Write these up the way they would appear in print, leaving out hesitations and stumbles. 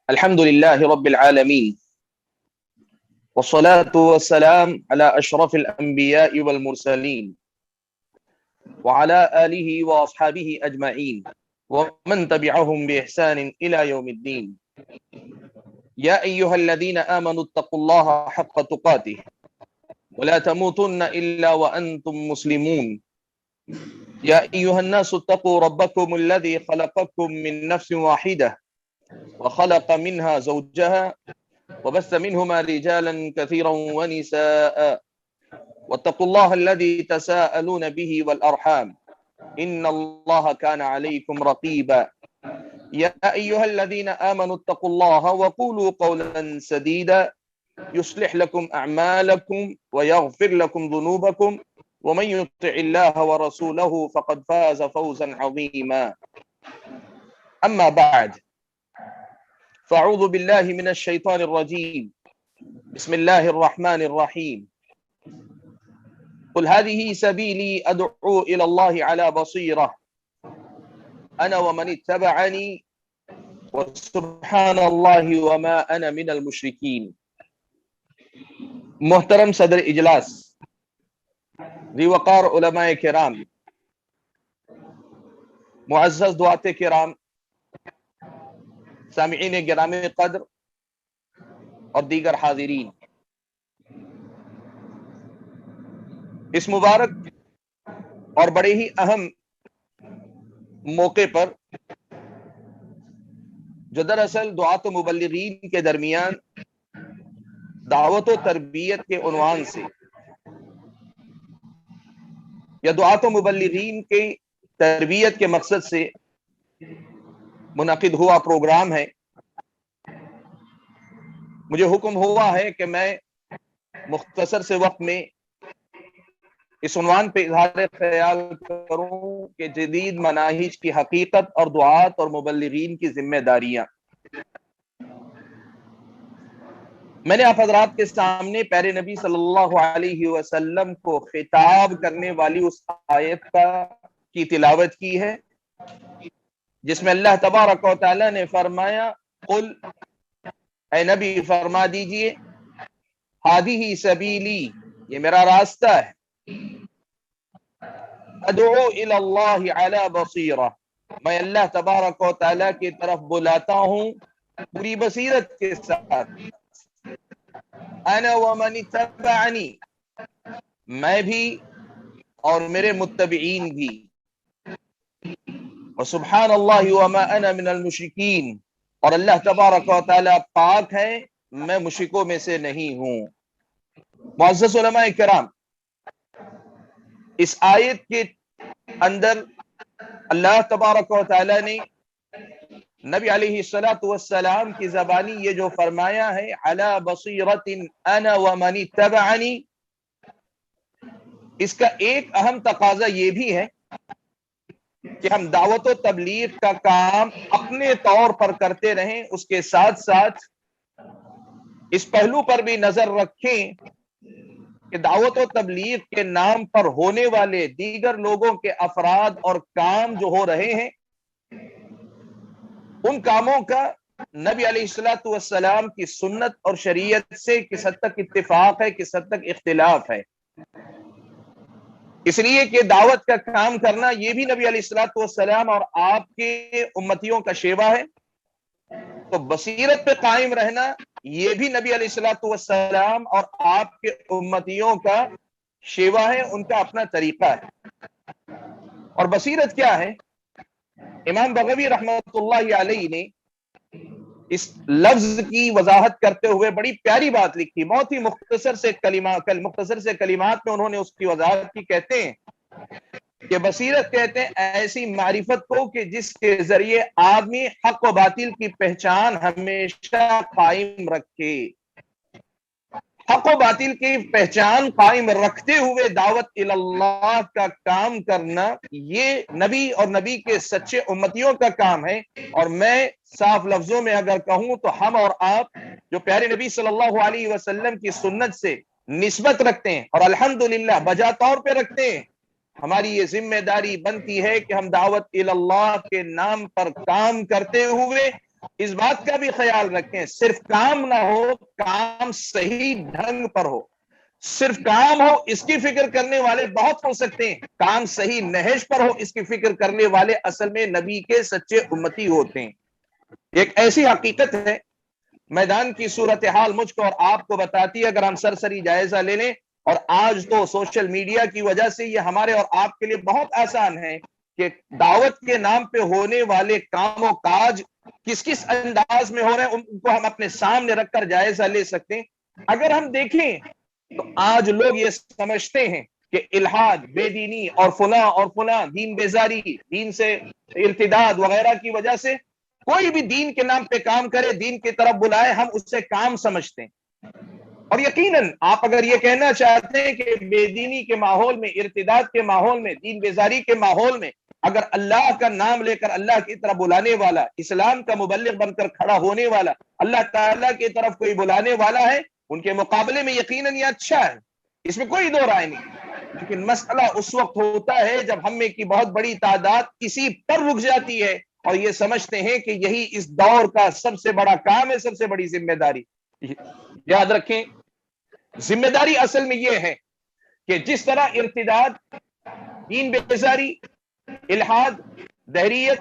الحمد لله رب العالمين والصلاة والسلام على أشرف الأنبياء والمرسلين وعلى آله وأصحابه أجمعين ومن تبعهم بإحسان إلى يوم الدين. يا أيها الذين آمنوا اتقوا الله حق تقاته ولا تموتن إلا وأنتم مسلمون. يا أيها الناس اتقوا ربكم الذي خلقكم من نفس واحدة وخلق منها زوجها وبث منهما رجالا كثيرا ونساء واتقوا الله الذي تساءلون به والأرحام إن الله كان عليكم رقيبا. يا أيها الذين آمنوا اتقوا الله وقولوا قولا سديدا يصلح لكم أعمالكم ويغفر لكم ذنوبكم ومن يطع الله ورسوله فقد فاز فوزا عظيما. أما بعد فأعوذ بالله من الشيطان الرجيم. بسم الله الرحمن الرحيم. قل هذه سبيلي أدعو إلى الله على بصيرة أنا ومن اتبعني وسبحان الله وما أنا من المشركين. محترم صدر اجلاس، ذی وقار علماء کرام، معزز دعات کرام، سامعین گرامی قدر اور دیگر حاضرین، اس مبارک اور بڑے ہی اہم موقع پر جو دراصل دعات و مبلغین کے درمیان دعوت و تربیت کے عنوان سے یا دعات و مبلغین کے تربیت کے مقصد سے منعقد ہوا پروگرام ہے، مجھے حکم ہوا ہے کہ میں مختصر سے وقت میں اس عنوان پہ اظہار خیال کروں کہ جدید مناہج کی حقیقت اور دعات اور مبلغین کی ذمہ داریاں۔ میں نے آپ حضرات کے سامنے پیارے نبی صلی اللہ علیہ وسلم کو خطاب کرنے والی اس آیت کی تلاوت کی ہے جس میں اللہ تبارک و تعالی نے فرمایا، قل، اے نبی فرما دیجئے، ہادی سبیلی، یہ میرا راستہ ہے، ادعو الی اللہ علی بصیرہ، میں اللہ تبارک و تعالی کی طرف بلاتا ہوں پوری بصیرت کے ساتھ، انا ومن اتبعنی، میں بھی اور میرے متبعین بھی، وسبحان اللہ وما انا من المشرکین، اور اللہ تبارک و تعالی پاک ہے، میں مشرکوں میں سے نہیں ہوں۔ معزز علماء کرام، اس آیت کے اندر اللہ تبارک و تعالی نے نبی علیہ السلام کی زبانی یہ جو فرمایا ہے، علی بصیرۃ انا ومن اتبعنی، اس کا ایک اہم تقاضا یہ بھی ہے کہ ہم دعوت و تبلیغ کا کام اپنے طور پر کرتے رہیں، اس کے ساتھ ساتھ اس پہلو پر بھی نظر رکھیں کہ دعوت و تبلیغ کے نام پر ہونے والے دیگر لوگوں کے افراد اور کام جو ہو رہے ہیں، ان کاموں کا نبی علیہ السلام کی سنت اور شریعت سے کس حد تک اتفاق ہے، کس حد تک اختلاف ہے۔ اس لیے کہ دعوت کا کام کرنا یہ بھی نبی علیہ السلام اور آپ کے امتیوں کا شیوا ہے، تو بصیرت پہ قائم رہنا یہ بھی نبی علیہ السلام اور آپ کے امتیوں کا شیوا ہے، ان کا اپنا طریقہ ہے۔ اور بصیرت کیا ہے؟ امام بغوی رحمۃ اللہ علیہ نے اس لفظ کی وضاحت کرتے ہوئے بڑی پیاری بات لکھی، بہت ہی مختصر سے کلمات میں انہوں نے اس کی وضاحت کی۔ کہتے ہیں کہ بصیرت کہتے ہیں ایسی معرفت کو کہ جس کے ذریعے آدمی حق و باطل کی پہچان ہمیشہ قائم رکھے، حق و باطل کی پہچان قائم رکھتے ہوئے دعوت اللہ کا کام کرنا، یہ نبی اور نبی کے سچے امتیوں کا کام ہے۔ اور میں صاف لفظوں میں اگر کہوں تو ہم اور آپ جو پیارے نبی صلی اللہ علیہ وسلم کی سنت سے نسبت رکھتے ہیں اور الحمدللہ بجا طور پہ رکھتے ہیں، ہماری یہ ذمہ داری بنتی ہے کہ ہم دعوت اللہ کے نام پر کام کرتے ہوئے اس بات کا بھی خیال رکھیں صرف کام نہ ہو، کام صحیح ڈھنگ پر ہو، صرف کام ہو اس کی فکر کرنے والے بہت ہو سکتے ہیں، کام صحیح نہج پر ہو اس کی فکر کرنے والے اصل میں نبی کے سچے امتی ہوتے ہیں۔ ایک ایسی حقیقت ہے، میدان کی صورتحال مجھ کو اور آپ کو بتاتی ہے، اگر ہم سرسری جائزہ لے لیں، اور آج تو سوشل میڈیا کی وجہ سے یہ ہمارے اور آپ کے لیے بہت آسان ہے کہ دعوت کے نام پہ ہونے والے کام و کاج کس کس انداز میں ہو رہے ہیں ان کو ہم اپنے سامنے رکھ کر جائزہ لے سکتے ہیں۔ اگر ہم دیکھیں تو آج لوگ یہ سمجھتے ہیں کہ الحاد، بے دینی اور فلاں دین بیزاری، دین سے ارتداد وغیرہ کی وجہ سے کوئی بھی دین کے نام پہ کام کرے، دین کی طرف بلائے، ہم اس سے کام سمجھتے ہیں۔ اور یقیناً آپ اگر یہ کہنا چاہتے ہیں کہ بے دینی کے ماحول میں، ارتداد کے ماحول میں، دین بیزاری کے ماحول میں اگر اللہ کا نام لے کر اللہ کی طرف بلانے والا، اسلام کا مبلغ بن کر کھڑا ہونے والا، اللہ تعالیٰ کی طرف کوئی بلانے والا ہے، ان کے مقابلے میں یقیناً یہ اچھا ہے، اس میں کوئی دو رائے نہیں۔ لیکن مسئلہ اس وقت ہوتا ہے جب ہم میں کی بہت بڑی تعداد اسی پر رک جاتی ہے اور یہ سمجھتے ہیں کہ یہی اس دور کا سب سے بڑا کام ہے، سب سے بڑی ذمہ داری۔ یاد رکھیں، ذمہ داری اصل میں یہ ہے کہ جس طرح ارتداد، دین بیزاری، الحاد، دہریت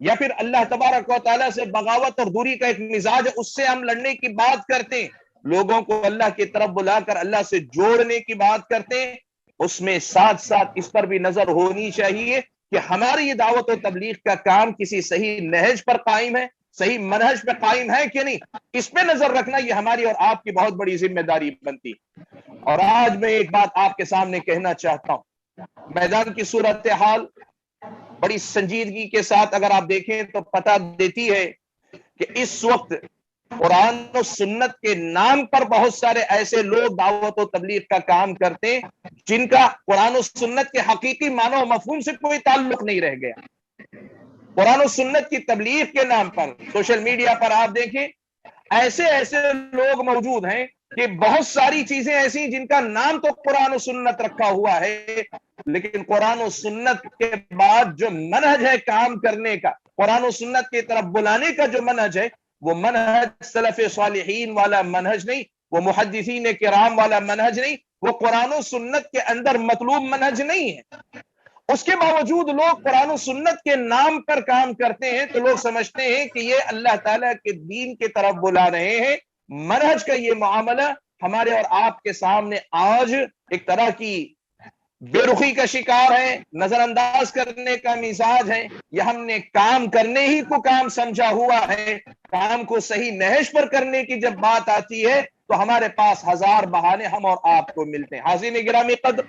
یا پھر اللہ تبارک و تعالیٰ سے بغاوت اور دوری کا ایک مزاج ہے، اس سے ہم لڑنے کی بات کرتے ہیں، لوگوں کو اللہ کی طرف بلا کر اللہ سے جوڑنے کی بات کرتے ہیں، اس میں ساتھ ساتھ اس پر بھی نظر ہونی چاہیے کہ ہماری یہ دعوت و تبلیغ کا کام کسی صحیح نہج پر قائم ہے، صحیح منہج پہ قائم ہے کہ نہیں، اس پہ نظر رکھنا یہ ہماری اور آپ کی بہت بڑی ذمہ داری بنتی ہے۔ اور آج میں ایک بات آپ کے سامنے کہنا چاہتا ہوں، میدان کی صورتحال بڑی سنجیدگی کے ساتھ اگر آپ دیکھیں تو پتہ دیتی ہے کہ اس وقت قرآن و سنت کے نام پر بہت سارے ایسے لوگ دعوت و تبلیغ کا کام کرتے ہیں جن کا قرآن و سنت کے حقیقی معنی و مفہوم سے کوئی تعلق نہیں رہ گیا۔ قرآن و سنت کی تبلیغ کے نام پر سوشل میڈیا پر آپ دیکھیں ایسے ایسے لوگ موجود ہیں کہ بہت ساری چیزیں ایسی جن کا نام تو قرآن و سنت رکھا ہوا ہے، لیکن قرآن و سنت کے بعد جو منہج ہے کام کرنے کا، قرآن و سنت کی طرف بلانے کا جو منہج ہے، وہ منہج سلف صالحین والا منہج نہیں، وہ محدثین کرام والا منہج نہیں، وہ قرآن و سنت کے اندر مطلوب منہج نہیں ہے۔ اس کے باوجود لوگ قرآن و سنت کے نام پر کام کرتے ہیں تو لوگ سمجھتے ہیں کہ یہ اللہ تعالیٰ کے دین کی طرف بلا رہے ہیں۔ منہج کا یہ معاملہ ہمارے اور آپ کے سامنے آج ایک طرح کی بے رخی کا شکار ہے، نظر انداز کرنے کا مزاج ہے، یا ہم نے کام کرنے ہی کو کام سمجھا ہوا ہے۔ کام کو صحیح نہج پر کرنے کی جب بات آتی ہے تو ہمارے پاس ہزار بہانے ہم اور آپ کو ملتے ہیں۔ حاضرین گرامی قدر،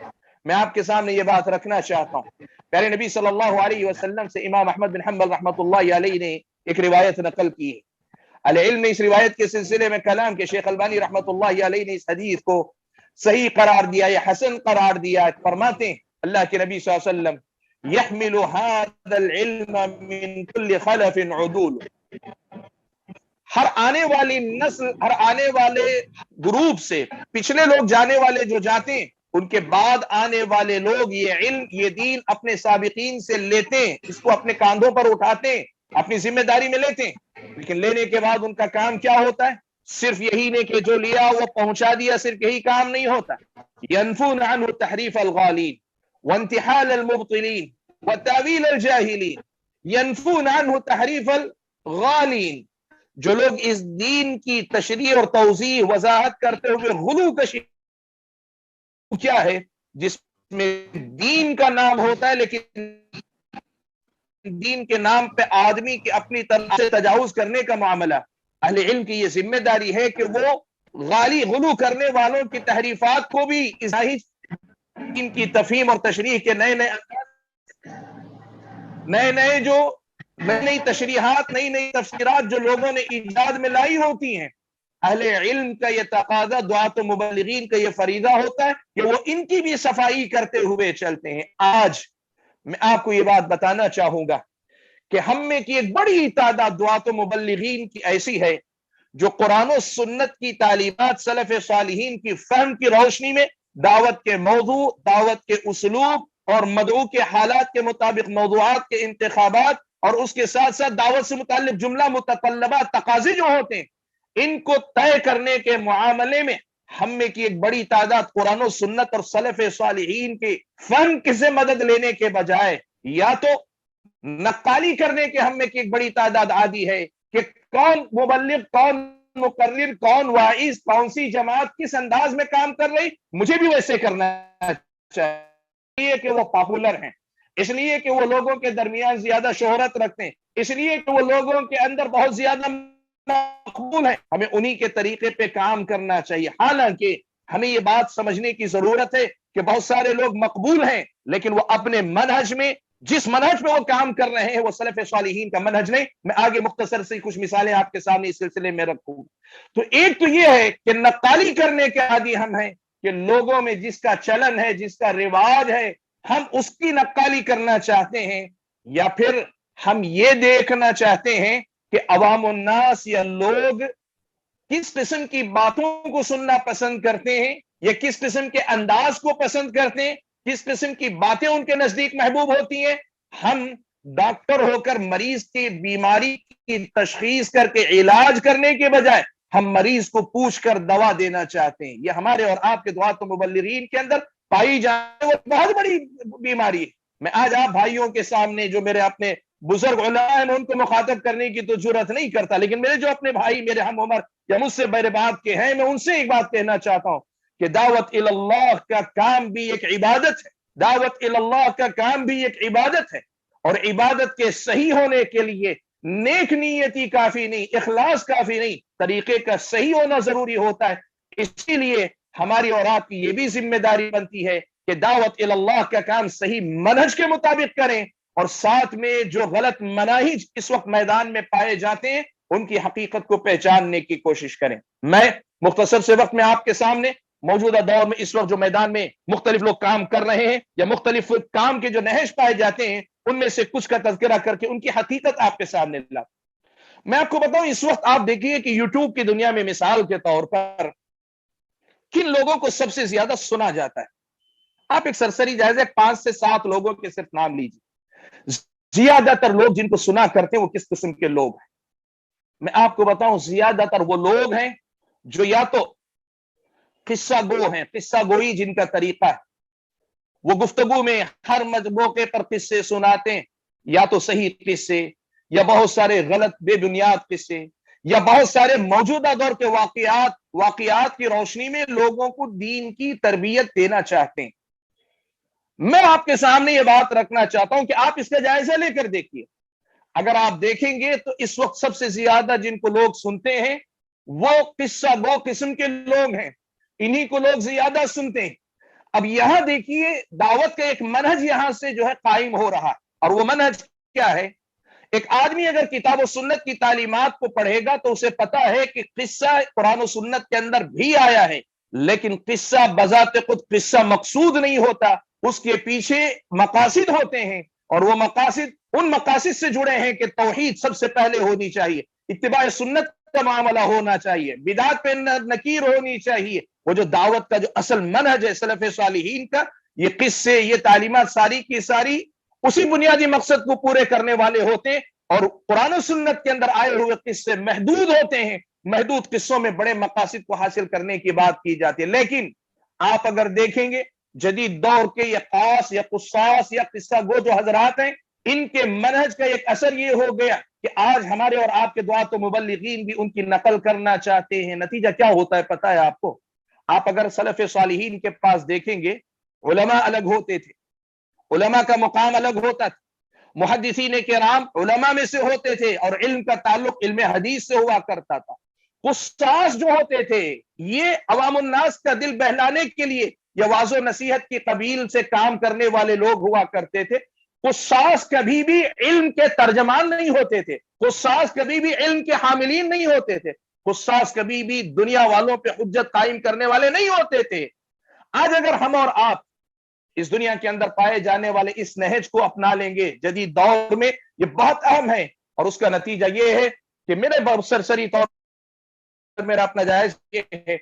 میں آپ کے سامنے یہ بات رکھنا چاہتا ہوں، پیارے نبی صلی اللہ علیہ وسلم سے امام احمد بن حنبل رحمۃ اللہ علیہ نے ایک روایت نقل کی ہے۔ العلم نے اس روایت کے سلسلے میں کلام کے شیخ البانی رحمۃ اللہ علیہ نے اس حدیث کو صحیح قرار دیا یا حسن قرار دیا۔ فرماتے ہیں اللہ کے نبی صلی اللہ علیہ وسلم يحمل هذا العلم من كل خلف عدول، ہر آنے والی نسل، ہر آنے والے گروپ سے پچھلے لوگ جانے والے جو جاتے ہیں، ان کے بعد آنے والے لوگ یہ علم، یہ دین اپنے سابقین سے لیتے ہیں، اس کو اپنے کاندھوں پر اٹھاتے ہیں، اپنی ذمہ داری میں لیتے ہیں، لیکن لینے کے بعد ان کا کام کیا ہوتا ہے؟ صرف یہی نہیں کہ جو لیا وہ پہنچا دیا، صرف یہی کام نہیں ہوتا۔ ينفون عنه تحریف الغالین وانتحال المبطلین وتاویل الجاہلین، ينفون عنه تحریف الغالین، جو لوگ اس دین کی تشریح اور توضیح وضاحت کرتے ہوئے غلو کا کیا ہے، جس میں دین کا نام ہوتا ہے لیکن دین کے نام پہ آدمی کی اپنی طرف سے تجاوز کرنے کا معاملہ۔ اہل علم کی یہ ذمہ داری ہے کہ وہ غلو کرنے والوں کی تحریفات کو بھی اصلاحی دین کی تفہیم اور تشریح کے نئے نئی تشریحات، نئی تفسیرات جو لوگوں نے ایجاد میں لائی ہوتی ہیں، اہل علم کا یہ تقاضا، دعاۃ و مبلغین کا یہ فریضہ ہوتا ہے کہ وہ ان کی بھی صفائی کرتے ہوئے چلتے ہیں۔ آج میں آپ کو یہ بات بتانا چاہوں گا کہ ہم میں کی ایک بڑی تعداد دعاۃ و مبلغین کی ایسی ہے جو قرآن و سنت کی تعلیمات، سلف صالحین کی فہم کی روشنی میں دعوت کے موضوع، دعوت کے اسلوب اور مدعو کے حالات کے مطابق موضوعات کے انتخابات اور اس کے ساتھ ساتھ دعوت سے متعلق جملہ متطلبات تقاضے جو ہوتے ہیں ان کو طے کرنے کے معاملے میں ہم میں کی ایک بڑی تعداد قرآن و سنت اور سلف صالحین کے فن سے مدد لینے کے بجائے یا تو نقالی کرنے کے ہم میں کی ایک بڑی تعداد عادی ہے کہ کون مبلغ، کون مقرر، کون واعظ، کون سی جماعت کس انداز میں کام کر رہی، مجھے بھی ویسے کرنا چاہیے کہ وہ پاپولر ہیں، اس لیے کہ وہ لوگوں کے درمیان زیادہ شہرت رکھتے ہیں، اس لیے کہ وہ لوگوں کے اندر بہت زیادہ مقبول ہے، ہمیں انہی کے طریقے پہ کام کرنا چاہیے۔ حالانکہ ہمیں یہ بات سمجھنے کی ضرورت ہے کہ بہت سارے لوگ مقبول ہیں لیکن وہ اپنے منہج میں، جس منہج پہ وہ کام کر رہے ہیں وہ سلف صالحین کا منہج نہیں۔ میں آگے مختصر سے کچھ مثالیں آپ کے سامنے اس سلسلے میں رکھوں۔ تو ایک تو یہ ہے کہ نقالی کرنے کے عادی ہم ہیں کہ لوگوں میں جس کا چلن ہے، جس کا رواج ہے، ہم اس کی نقالی کرنا چاہتے ہیں، یا پھر ہم یہ دیکھنا چاہتے ہیں کہ عوام الناس یا لوگ کس قسم کی باتوں کو سننا پسند کرتے ہیں، یا کس قسم کے انداز کو پسند کرتے ہیں، کس قسم کی باتیں ان کے نزدیک محبوب ہوتی ہیں۔ ہم ڈاکٹر ہو کر مریض کی بیماری کی تشخیص کر کے علاج کرنے کے بجائے ہم مریض کو پوچھ کر دوا دینا چاہتے ہیں۔ یہ ہمارے اور آپ کے دعات و مبلغین کے اندر پائی جانے وہ بہت بڑی بیماری ہے۔ میں آج آپ بھائیوں کے سامنے جو میرے اپنے بزرگ علماء ہیں ان کو مخاطب کرنے کی تو جرات نہیں کرتا، لیکن میرے جو اپنے بھائی، میرے ہم عمر یا مجھ سے بڑے بات کے ہیں، میں ان سے ایک بات کہنا چاہتا ہوں کہ دعوت اللہ کا کام بھی ایک عبادت ہے، دعوت اللہ کا کام بھی ایک عبادت ہے، اور عبادت کے صحیح ہونے کے لیے نیک نیتی کافی نہیں، اخلاص کافی نہیں، طریقے کا صحیح ہونا ضروری ہوتا ہے۔ اسی لیے ہماری اور آپ کی یہ بھی ذمہ داری بنتی ہے کہ دعوت اللہ کا کام صحیح منہج کے مطابق کریں، اور ساتھ میں جو غلط مناہج اس وقت میدان میں پائے جاتے ہیں ان کی حقیقت کو پہچاننے کی کوشش کریں۔ میں مختصر سے وقت میں آپ کے سامنے موجودہ دور میں اس وقت جو میدان میں مختلف لوگ کام کر رہے ہیں یا مختلف کام کے جو نہج پائے جاتے ہیں ان میں سے کچھ کا تذکرہ کر کے ان کی حقیقت آپ کے سامنے لا۔ میں آپ کو بتاؤں اس وقت آپ دیکھیے کہ یوٹیوب کی دنیا میں مثال کے طور پر کن لوگوں کو سب سے زیادہ سنا جاتا ہے؟ آپ ایک سرسری جائزہ 5 سے 7 لوگوں کے صرف نام لیجیے، زیادہ تر لوگ جن کو سنا کرتے ہیں وہ کس قسم کے لوگ ہیں؟ میں آپ کو بتاؤں زیادہ تر وہ لوگ ہیں جو یا تو قصہ گو ہیں، قصہ گوئی جن کا طریقہ ہے، وہ گفتگو میں ہر موقع پر قصے سناتے ہیں، یا تو صحیح قصے یا بہت سارے غلط بے بنیاد قصے یا بہت سارے موجودہ دور کے واقعات کی روشنی میں لوگوں کو دین کی تربیت دینا چاہتے ہیں۔ میں آپ کے سامنے یہ بات رکھنا چاہتا ہوں کہ آپ اس کا جائزہ لے کر دیکھیے، اگر آپ دیکھیں گے تو اس وقت سب سے زیادہ جن کو لوگ سنتے ہیں وہ قصہ گو قسم کے لوگ ہیں، انہی کو لوگ زیادہ سنتے ہیں۔ اب یہاں دیکھیے دعوت کا ایک منہج یہاں سے جو ہے قائم ہو رہا، اور وہ منہج کیا ہے؟ ایک آدمی اگر کتاب و سنت کی تعلیمات کو پڑھے گا تو اسے پتا ہے کہ قصہ قرآن و سنت کے اندر بھی آیا ہے، لیکن قصہ بذات خود قصہ مقصود نہیں ہوتا، اس کے پیچھے مقاصد ہوتے ہیں، اور وہ مقاصد ان مقاصد سے جڑے ہیں کہ توحید سب سے پہلے ہونی چاہیے، اتباع سنت کا معاملہ ہونا چاہیے، بدعت پہ نکیر ہونی چاہیے۔ وہ جو دعوت کا جو اصل منہج ہے سلف صالحین کا، یہ قصے، یہ تعلیمات ساری کی ساری اسی بنیادی مقصد کو پورے کرنے والے ہوتے ہیں، اور قرآن و سنت کے اندر آئے ہوئے قصے محدود ہوتے ہیں، محدود قصوں میں بڑے مقاصد کو حاصل کرنے کی بات کی جاتی ہے۔ لیکن آپ اگر دیکھیں گے جدید دور کے یہ خاص یا قصاص یا قصہ گو جو حضرات ہیں، ان کے منہج کا ایک اثر یہ ہو گیا کہ آج ہمارے اور آپ کے دعات و مبلغین بھی ان کی نقل کرنا چاہتے ہیں۔ نتیجہ کیا ہوتا ہے پتہ ہے آپ کو؟ آپ اگر سلف صالحین کے پاس دیکھیں گے، علماء الگ ہوتے تھے، علماء کا مقام الگ ہوتا تھا، محدثین کرام علماء میں سے ہوتے تھے اور علم کا تعلق علم حدیث سے ہوا کرتا تھا۔ قصاص جو ہوتے تھے یہ عوام الناس کا دل بہلانے کے لیے یا واعظ و نصیحت کی قبیل سے کام کرنے والے لوگ ہوا کرتے تھے۔ قصاص کبھی بھی علم کے ترجمان نہیں ہوتے تھے، قصاص کبھی بھی علم کے حاملین نہیں ہوتے تھے، قصاص کبھی بھی دنیا والوں پہ حجت قائم کرنے والے نہیں ہوتے تھے۔ آج اگر ہم اور آپ اس دنیا کے اندر پائے جانے والے اس نہج کو اپنا لیں گے جدید دور میں، یہ بہت اہم ہے، اور اس کا نتیجہ یہ ہے کہ میرے سرسری طور پر میرا اپنا جائز یہ ہے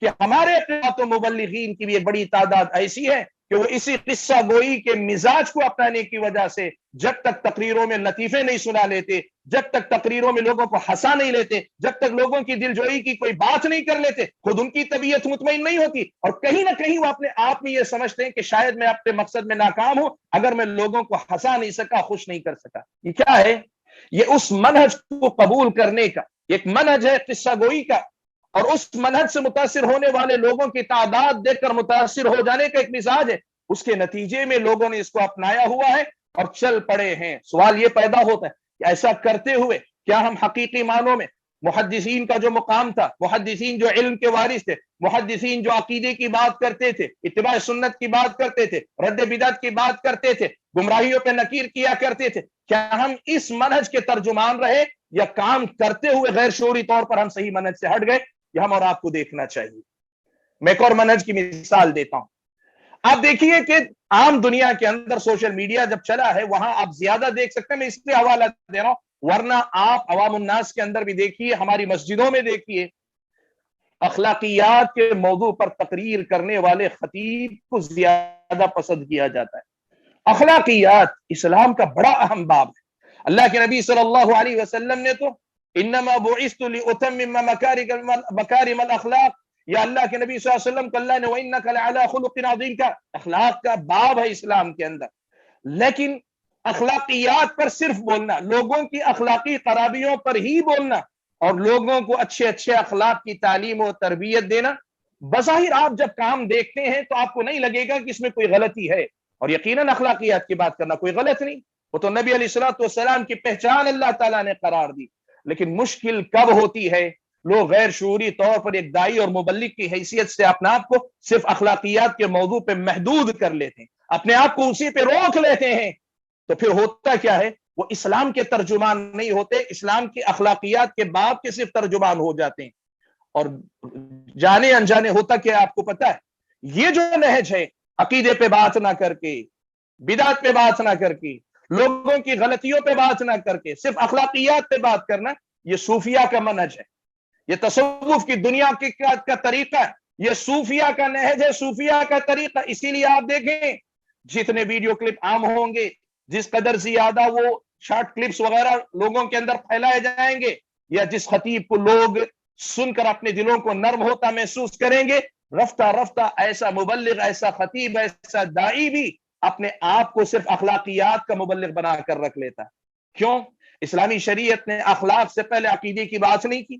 کہ ہمارے اقوام و مبلغین کی بھی ایک بڑی تعداد ایسی ہے کہ وہ اسی قصہ گوئی کے مزاج کو اپنانے کی وجہ سے جب تک تقریروں میں لطیفے نہیں سنا لیتے، جب تک تقریروں میں لوگوں کو ہنسا نہیں لیتے، جب تک لوگوں کی دل جوئی کی کوئی بات نہیں کر لیتے، خود ان کی طبیعت مطمئن نہیں ہوتی، اور کہیں نہ کہیں وہ اپنے آپ میں یہ سمجھتے ہیں کہ شاید میں اپنے مقصد میں ناکام ہوں اگر میں لوگوں کو ہنسا نہیں سکا، خوش نہیں کر سکا۔ یہ کیا ہے؟ یہ اس منہج کو قبول کرنے کا ایک منہج ہے، قصہ گوئی کا، اور اس منہج سے متاثر ہونے والے لوگوں کی تعداد دیکھ کر متاثر ہو جانے کا ایک مزاج ہے۔ اس کے نتیجے میں لوگوں نے اس کو اپنایا ہوا ہے اور چل پڑے ہیں۔ سوال یہ پیدا ہوتا ہے کہ ایسا کرتے ہوئے کیا ہم حقیقی معنوں میں محدثین کا جو مقام تھا، محدثین جو علم کے وارث تھے، محدثین جو عقیدے کی بات کرتے تھے، اتباع سنت کی بات کرتے تھے، رد بدعت کی بات کرتے تھے، گمراہیوں پہ نکیر کیا کرتے تھے، کیا ہم اس منہج کے ترجمان رہے یا کام کرتے ہوئے غیر شعوری طور پر ہم صحیح منہج سے ہٹ گئے؟ یہ ہم اور آپ کو دیکھنا چاہیے۔ میں ایک اور منہج کی مثال دیتا ہوں۔ آپ دیکھیے کہ عام دنیا کے اندر سوشل میڈیا جب چلا ہے وہاں آپ زیادہ دیکھ سکتے ہیں، میں اس لیے حوالہ دے رہا ہوں، ورنہ آپ عوام الناس کے اندر بھی دیکھیے، ہماری مسجدوں میں دیکھیے، اخلاقیات کے موضوع پر تقریر کرنے والے خطیب کو زیادہ پسند کیا جاتا ہے۔ اخلاقیات اسلام کا بڑا اہم باب ہے۔ اللہ کے نبی صلی اللہ علیہ وسلم نے تو انما بعثت لاتمم مکارم الاخلاق، یا اللہ کے نبی صلی اللہ علیہ وسلم کو اللہ نے وَإِنَّكَ لَعَلَىٰ خُلُقٍ عَظِيمٍ کا اخلاق کا باب ہے اسلام کے اندر، لیکن اخلاقیات پر صرف بولنا، لوگوں کی اخلاقی خرابیوں پر ہی بولنا اور لوگوں کو اچھے اچھے اخلاق کی تعلیم و تربیت دینا، بظاہر آپ جب کام دیکھتے ہیں تو آپ کو نہیں لگے گا کہ اس میں کوئی غلطی ہے، اور یقیناً اخلاقیات کی بات کرنا کوئی غلط نہیں، وہ تو نبی علیہ الصلوۃ والسلام کی پہچان اللہ تعالیٰ نے قرار دی۔ لیکن مشکل کب ہوتی ہے؟ لوگ غیر شعوری طور پر ایک داعی اور مبلغ کی حیثیت سے اپنے آپ کو صرف اخلاقیات کے موضوع پہ محدود کر لیتے ہیں، اپنے آپ کو اسی پہ روک لیتے ہیں، تو پھر ہوتا کیا ہے؟ وہ اسلام کے ترجمان نہیں ہوتے، اسلام کی اخلاقیات کے باب کے صرف ترجمان ہو جاتے ہیں۔ اور جانے انجانے ہوتا کیا آپ کو پتا ہے؟ یہ جو نہج ہے، عقیدے پہ بات نہ کر کے، بدعت پہ بات نہ کر کے، لوگوں کی غلطیوں پہ بات نہ کر کے صرف اخلاقیات پہ بات کرنا، یہ صوفیہ کا منہج ہے، یہ تصوف کی دنیا کا طریقہ ہے، یہ صوفیہ کا نہج ہے، صوفیہ کا طریقہ۔ اسی لیے آپ دیکھیں جتنے ویڈیو کلپ عام ہوں گے، جس قدر زیادہ وہ شارٹ کلپس وغیرہ لوگوں کے اندر پھیلائے جائیں گے، یا جس خطیب کو لوگ سن کر اپنے دلوں کو نرم ہوتا محسوس کریں گے، رفتہ رفتہ ایسا مبلغ، ایسا خطیب، ایسا داعی بھی اپنے آپ کو صرف اخلاقیات کا مبلغ بنا کر رکھ لیتا۔ کیوں؟ اسلامی شریعت نے اخلاق سے پہلے عقیدے کی بات نہیں کی؟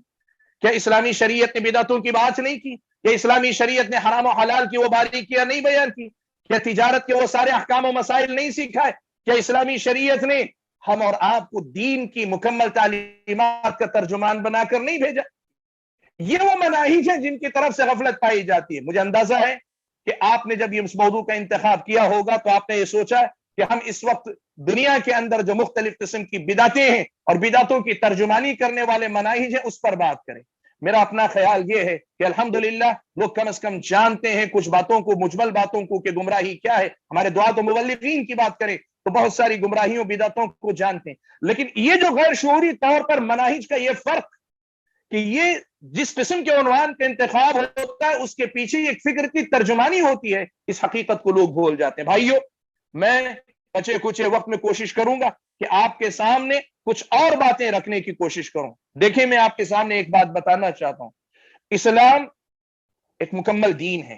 کیا اسلامی شریعت نے بدعتوں کی بات نہیں کی؟ کیا اسلامی شریعت نے حرام و حلال کی وہ باریکیاں نہیں بیان کی؟ کیا تجارت کے وہ سارے احکام و مسائل نہیں سکھائے؟ کیا اسلامی شریعت نے ہم اور آپ کو دین کی مکمل تعلیمات کا ترجمان بنا کر نہیں بھیجا؟ یہ وہ مناہج ہیں جن کی طرف سے غفلت پائی جاتی ہے۔ مجھے اندازہ ہے کہ آپ نے جب یہ اس موضوع کا انتخاب کیا ہوگا تو آپ نے یہ سوچا کہ ہم اس وقت دنیا کے اندر جو مختلف قسم کی بدعتیں ہیں اور بدعتوں کی ترجمانی کرنے والے مناہج ہیں اس پر بات کریں۔ میرا اپنا خیال یہ ہے کہ الحمدللہ لوگ کم از کم جانتے ہیں کچھ باتوں کو، مجمل باتوں کو، کہ گمراہی کیا ہے۔ ہمارے دعات و مبلغین کی بات کریں تو بہت ساری گمراہیوں بدعتوں کو جانتے ہیں، لیکن یہ جو غیر شعوری طور پر مناہج کا یہ فرق کہ یہ جس قسم کے عنوان کا انتخاب ہوتا ہے اس کے پیچھے ایک فکر کی ترجمانی ہوتی ہے، اس حقیقت کو لوگ بھول جاتے ہیں۔ بھائیو، میں بچے کچھ وقت میں کوشش کروں گا کہ آپ کے سامنے کچھ اور باتیں رکھنے کی کوشش کروں۔ دیکھیں، میں آپ کے سامنے ایک بات بتانا چاہتا ہوں، اسلام ایک مکمل دین ہے،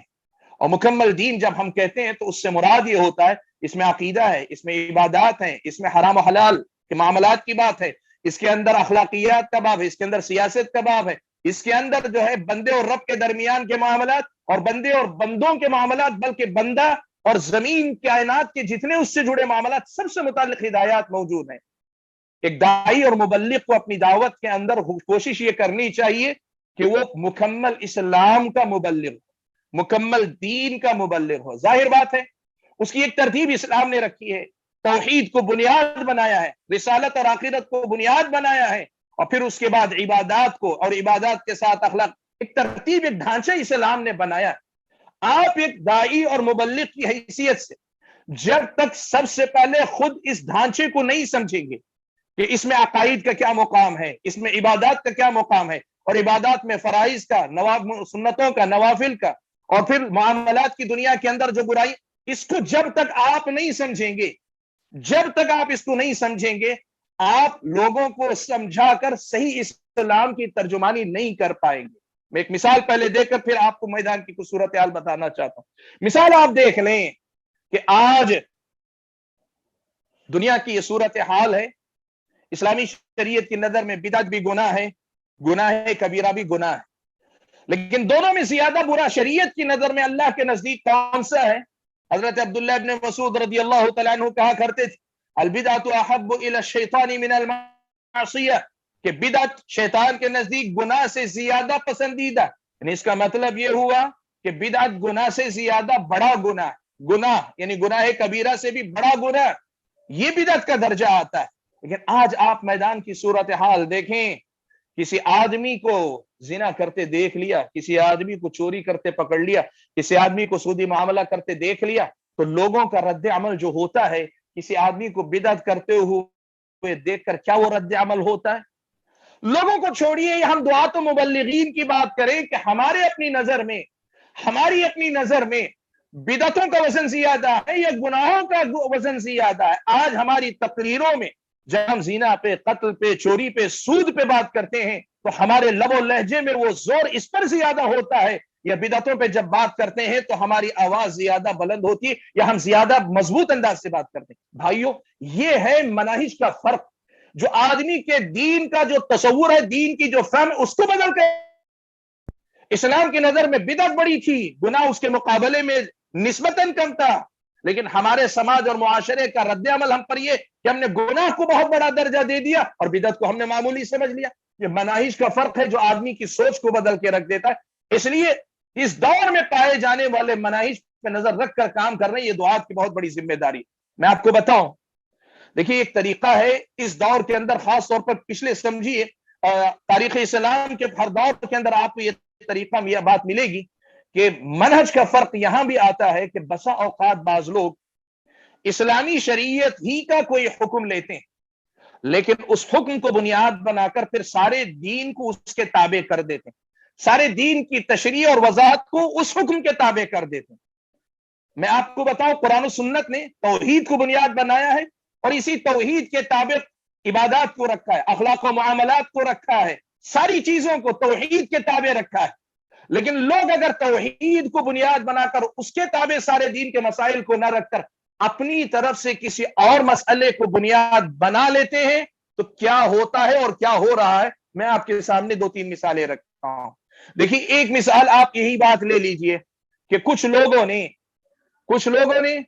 اور مکمل دین جب ہم کہتے ہیں تو اس سے مراد یہ ہوتا ہے اس میں عقیدہ ہے، اس میں عبادات ہیں، اس میں حرام و حلال کے معاملات کی بات ہے، اس کے اندر اخلاقیات کا باب ہے، اس کے اندر سیاست کا باب ہے، اس کے اندر جو ہے بندے اور رب کے درمیان کے معاملات اور بندے اور بندوں کے معاملات، بلکہ بندہ اور زمین کائنات کے جتنے اس سے جڑے معاملات سب سے متعلق ہدایات موجود ہیں۔ ایک داعی اور مبلغ کو اپنی دعوت کے اندر کوشش یہ کرنی چاہیے کہ وہ مکمل اسلام کا مبلغ ہو، مکمل دین کا مبلغ ہو۔ ظاہر بات ہے اس کی ایک ترتیب اسلام نے رکھی ہے، توحید کو بنیاد بنایا ہے، رسالت اور آخرت کو بنیاد بنایا ہے، اور پھر اس کے بعد عبادات کو، اور عبادات کے ساتھ اخلاق، ایک ترتیب، ایک ڈھانچہ اسلام نے بنایا۔ آپ ایک داعی اور مبلغ کی حیثیت سے جب تک سب سے پہلے خود اس ڈھانچے کو نہیں سمجھیں گے کہ اس میں عقائد کا کیا مقام ہے، اس میں عبادات کا کیا مقام ہے، اور عبادات میں فرائض کا، سنتوں کا، نوافل کا، اور پھر معاملات کی دنیا کے اندر جو برائی، اس کو جب تک آپ نہیں سمجھیں گے، جب تک آپ اس کو نہیں سمجھیں گے، آپ لوگوں کو سمجھا کر صحیح اسلام کی ترجمانی نہیں کر پائیں گے۔ میں ایک مثال پہلے دے کر پھر آپ کو میدان کی کچھ صورتحال بتانا چاہتا ہوں۔ مثال آپ دیکھ لیں کہ آج دنیا کی یہ صورتحال ہے، اسلامی شریعت کی نظر میں بدعت بھی گناہ ہے، گناہ کبیرہ بھی گناہ ہے، لیکن دونوں میں زیادہ برا شریعت کی نظر میں اللہ کے نزدیک کون سا ہے؟ حضرت عبداللہ ابن مسعود رضی اللہ تعالیٰ عنہ کہا کرتے تھے البدعۃ احب الی الشیطان من المعصیہ، کہ بدعت شیطان کے نزدیک گناہ سے زیادہ پسندیدہ، یعنی اس کا مطلب یہ ہوا کہ بدعت گناہ سے زیادہ بڑا گناہ، گناہ یعنی گناہ کبیرہ سے بھی بڑا گناہ، یہ بدعت کا درجہ آتا ہے۔ لیکن آج آپ میدان کی صورتحال دیکھیں، کسی آدمی کو زنا کرتے دیکھ لیا، کسی آدمی کو چوری کرتے پکڑ لیا، کسی آدمی کو سودی معاملہ کرتے دیکھ لیا، تو لوگوں کا رد عمل جو ہوتا ہے، کسی آدمی کو بدعت کرتے ہوئے دیکھ کر کیا وہ رد عمل ہوتا ہے؟ لوگوں کو چھوڑیے، ہم دعات و مبلغین کی بات کریں کہ ہماری اپنی نظر میں بدعتوں کا وزن زیادہ ہے یا گناہوں کا وزن زیادہ ہے؟ آج ہماری تقریروں میں جب ہم زنا پہ، قتل پہ، چوری پہ، سود پہ بات کرتے ہیں تو ہمارے لب و لہجے میں وہ زور اس پر زیادہ ہوتا ہے، یا بدعتوں پہ جب بات کرتے ہیں تو ہماری آواز زیادہ بلند ہوتی ہے یا ہم زیادہ مضبوط انداز سے بات کرتے ہیں؟ بھائیو، یہ ہے مناہج کا فرق، جو آدمی کے دین کا جو تصور ہے، دین کی جو فہم، اس کو بدل کر اسلام کی نظر میں بدعت بڑی تھی، گناہ اس کے مقابلے میں نسبتاً کم تھا، لیکن ہمارے سماج اور معاشرے کا رد عمل ہم پر یہ کہ ہم نے گناہ کو بہت بڑا درجہ دے دیا اور بدعت کو ہم نے معمولی سمجھ لیا۔ یہ مناہج کا فرق ہے جو آدمی کی سوچ کو بدل کے رکھ دیتا ہے۔ اس لیے اس دور میں پائے جانے والے مناہج پہ نظر رکھ کر کام کرنا، یہ دعات کی بہت بڑی ذمہ داری۔ میں آپ کو بتاؤں، دیکھیے ایک طریقہ ہے اس دور کے اندر، خاص طور پر پچھلے سمجھیے تاریخ اسلام کے ہر دور کے اندر آپ کو یہ طریقہ یہ بات ملے گی کہ منہج کا فرق یہاں بھی آتا ہے کہ بسا اوقات بعض لوگ اسلامی شریعت ہی کا کوئی حکم لیتے ہیں، لیکن اس حکم کو بنیاد بنا کر پھر سارے دین کو اس کے تابع کر دیتے ہیں، سارے دین کی تشریح اور وضاحت کو اس حکم کے تابع کر دیتے ہیں۔ میں آپ کو بتاؤں، قرآن و سنت نے توحید کو بنیاد بنایا ہے اور اسی توحید کے تابع عبادات کو رکھا ہے، اخلاق و معاملات کو رکھا ہے، ساری چیزوں کو توحید کے تابع رکھا ہے۔ لیکن لوگ اگر توحید کو بنیاد بنا کر اس کے تابع سارے دین کے مسائل کو نہ رکھ کر اپنی طرف سے کسی اور مسئلے کو بنیاد بنا لیتے ہیں تو کیا ہوتا ہے اور کیا ہو رہا ہے، میں آپ کے سامنے دو تین مثالیں رکھتا ہوں۔ دیکھیے ایک مثال آپ یہی بات لے لیجئے کہ کچھ لوگوں نے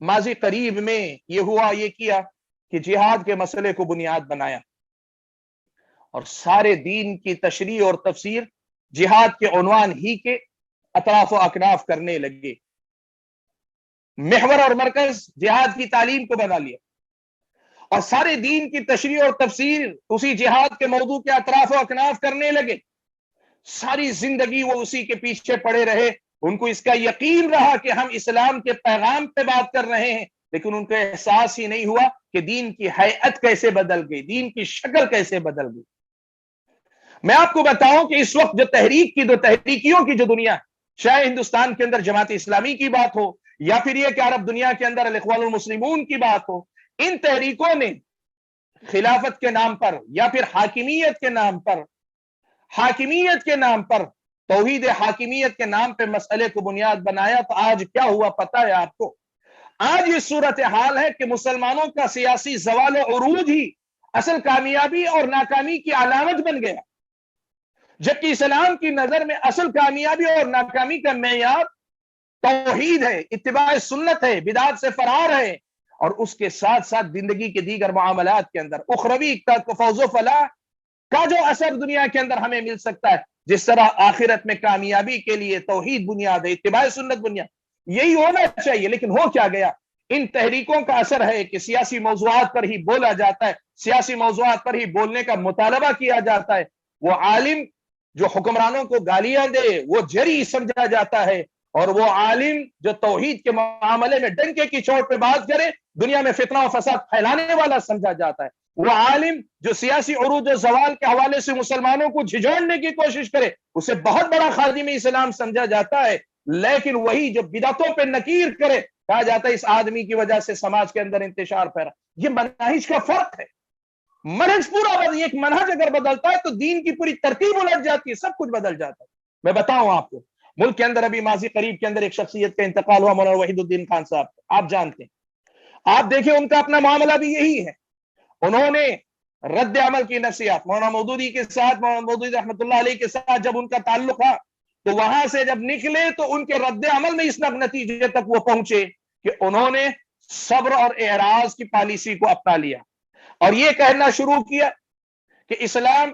ماضی قریب میں یہ کیا کہ جہاد کے مسئلے کو بنیاد بنایا اور سارے دین کی تشریح اور تفسیر جہاد کے عنوان ہی کے اطراف و اکناف کرنے لگے، محور اور مرکز جہاد کی تعلیم کو بنا لیا اور سارے دین کی تشریح اور تفسیر اسی جہاد کے موضوع کے اطراف و اکناف کرنے لگے۔ ساری زندگی وہ اسی کے پیچھے پڑے رہے، ان کو اس کا یقین رہا کہ ہم اسلام کے پیغام پہ بات کر رہے ہیں، لیکن ان کو احساس ہی نہیں ہوا کہ دین کی ہیئت کیسے بدل گئی، دین کی شکل کیسے بدل گئی۔ میں آپ کو بتاؤں کہ اس وقت جو تحریکیوں کی جو دنیا، چاہے ہندوستان کے اندر جماعت اسلامی کی بات ہو یا پھر یہ کہ عرب دنیا کے اندر الاخوان المسلمون کی بات ہو، ان تحریکوں نے خلافت کے نام پر یا پھر حاکمیت کے نام پر توحید حاکمیت کے نام پہ مسئلے کو بنیاد بنایا، تو آج کیا ہوا پتہ ہے آپ کو؟ آج یہ صورتحال ہے کہ مسلمانوں کا سیاسی زوال و عروج ہی اصل کامیابی اور ناکامی کی علامت بن گیا، جبکہ اسلام کی نظر میں اصل کامیابی اور ناکامی کا معیار توحید ہے، اتباع سنت ہے، بدعات سے فرار ہے، اور اس کے ساتھ ساتھ زندگی کے دیگر معاملات کے اندر اخروی کا فوز و فلاح کا جو اثر دنیا کے اندر ہمیں مل سکتا ہے، جس طرح آخرت میں کامیابی کے لیے توحید بنیاد ہے، اتباع سنت بنیاد، یہی ہونا چاہیے۔ لیکن ہو کیا گیا؟ ان تحریکوں کا اثر ہے کہ سیاسی موضوعات پر ہی بولا جاتا ہے، سیاسی موضوعات پر ہی بولنے کا مطالبہ کیا جاتا ہے، وہ عالم جو حکمرانوں کو گالیاں دے وہ جری سمجھا جاتا ہے، اور وہ عالم جو توحید کے معاملے میں ڈنکے کی چوٹ پہ بات کرے دنیا میں فتنہ و فساد پھیلانے والا سمجھا جاتا ہے، وہ عالم جو سیاسی عروج و زوال کے حوالے سے مسلمانوں کو جھجوڑنے کی کوشش کرے اسے بہت بڑا خادم اسلام سمجھا جاتا ہے، لیکن وہی جو بدعتوں پہ نکیر کرے کہا جاتا ہے اس آدمی کی وجہ سے سماج کے اندر انتشار پھیلا. یہ منہج کا فرق ہے. منہج پورا بدل, ایک منہج اگر بدلتا ہے تو دین کی پوری ترتیب الٹ جاتی ہے, سب کچھ بدل جاتا ہے. میں بتاؤں آپ کو, ملک کے اندر ابھی ماضی قریب کے اندر ایک شخصیت کا انتقال ہوا, مولانا وحید الدین خان صاحب, آپ جانتے ہیں. آپ دیکھیں ان کا اپنا معاملہ بھی یہی ہے. انہوں نے رد عمل کی نصیحت مولانا مودودی کے ساتھ, مولانا مودودی رحمۃ اللہ علیہ کے ساتھ جب ان کا تعلق تھا, تو وہاں سے جب نکلے تو ان کے رد عمل میں اس نتیجے تک وہ پہنچے کہ انہوں نے صبر اور اعراض کی پالیسی کو اپنا لیا اور یہ کہنا شروع کیا کہ اسلام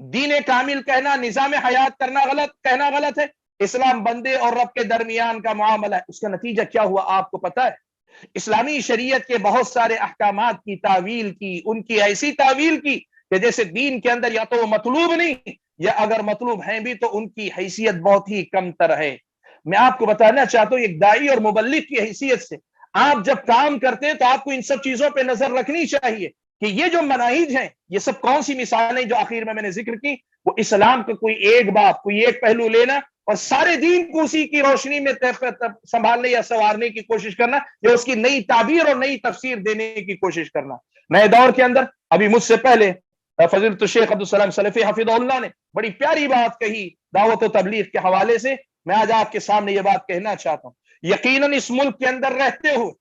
دین کامل کہنا, نظام حیات کرنا غلط, کہنا غلط ہے. اسلام بندے اور رب کے درمیان کا معاملہ ہے. اس کا نتیجہ کیا ہوا آپ کو پتا ہے؟ اسلامی شریعت کے بہت سارے احکامات کی تعویل کی, ان کی ایسی تعویل کی کہ جیسے دین کے اندر یا تو وہ مطلوب نہیں, یا اگر مطلوب ہیں بھی تو ان کی حیثیت بہت ہی کم تر ہے. میں آپ کو بتانا چاہتا ہوں ایک داعی اور مبلغ کی حیثیت سے, آپ جب کام کرتے ہیں تو آپ کو ان سب چیزوں پہ نظر رکھنی چاہیے کہ یہ جو مناہج ہیں, یہ سب کون سی مثالیں جو آخر میں نے ذکر کی, وہ اسلام کا کوئی ایک بات, کوئی ایک پہلو لینا اور سارے دین کو اسی کی روشنی میں سنبھالنے یا سنوارنے کی کوشش کرنا, یا اس کی نئی تعبیر اور نئی تفسیر دینے کی کوشش کرنا. نئے دور کے اندر ابھی مجھ سے پہلے فضیلت الشیخ عبدالسلام سلفی حفظہ اللہ نے بڑی پیاری بات کہی دعوت و تبلیغ کے حوالے سے. میں آج آپ کے سامنے یہ بات کہنا چاہتا ہوں, یقیناً اس ملک کے اندر رہتے ہوئے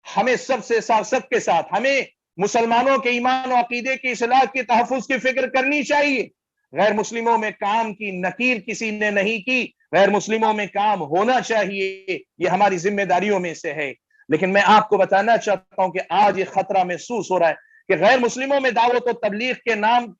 ہمیں سب کے ساتھ ہمیں مسلمانوں کے ایمان و عقیدے کی اصلاح کی تحفظ کی فکر کرنی چاہیے. غیر مسلموں میں کام کی نکیر کسی نے نہیں کی, غیر مسلموں میں کام ہونا چاہیے, یہ ہماری ذمہ داریوں میں سے ہے. لیکن میں آپ کو بتانا چاہتا ہوں کہ آج یہ خطرہ محسوس ہو رہا ہے کہ غیر مسلموں میں دعوت و تبلیغ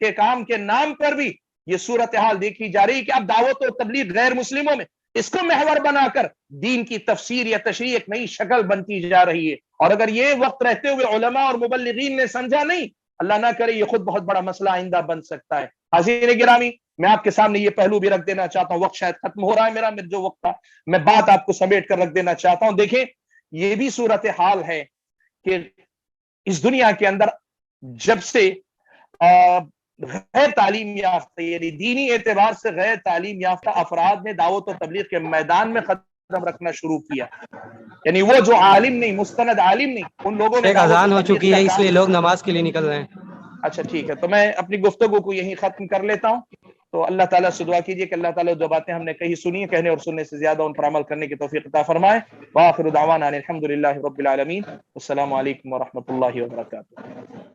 کے کام کے نام پر بھی یہ صورتحال دیکھی جا رہی کہ اب دعوت و تبلیغ غیر مسلموں میں, اس کو محور بنا کر دین کی تفسیر یا تشریح ایک نئی شکل بنتی جا رہی ہے. اور اگر یہ وقت رہتے ہوئے علماء اور مبلغین نے سمجھا نہیں, اللہ نہ کرے یہ خود بہت بڑا مسئلہ آئندہ بن سکتا ہے. حاضرین گرامی, میں آپ کے سامنے یہ پہلو بھی رکھ دینا چاہتا ہوں, وقت شاید ختم ہو رہا ہے میرا جو وقت تھا, میں بات آپ کو سمیٹ کر رکھ دینا چاہتا ہوں. دیکھیں یہ بھی صورتحال ہے کہ اس دنیا کے اندر جب سے غیر تعلیم یافتہ, یعنی دینی اعتبار سے غیر تعلیم یافتہ افراد نے دعوت و تبلیغ کے میدان میں قدم رکھنا شروع کیا, یعنی وہ جو عالم نہیں, مستند عالم نہیں, ان لوگوں نے ایک اذان ہو چکی ہے اس لیے لوگ نماز کے لیے نکل رہے ہیں. اچھا ٹھیک ہے, تو میں اپنی گفتگو کو یہیں ختم کر لیتا ہوں. تو اللہ تعالیٰ سے دعا کیجیے کہ اللہ تعالیٰ جو باتیں ہم نے کہی سنی ہیں, کہنے اور سننے سے زیادہ ان پر عمل کرنے کی توفیق عطا فرمائے. وآخر دعوانا الحمد للہ رب العالمین. السلام علیکم ورحمۃ اللہ وبرکاتہ.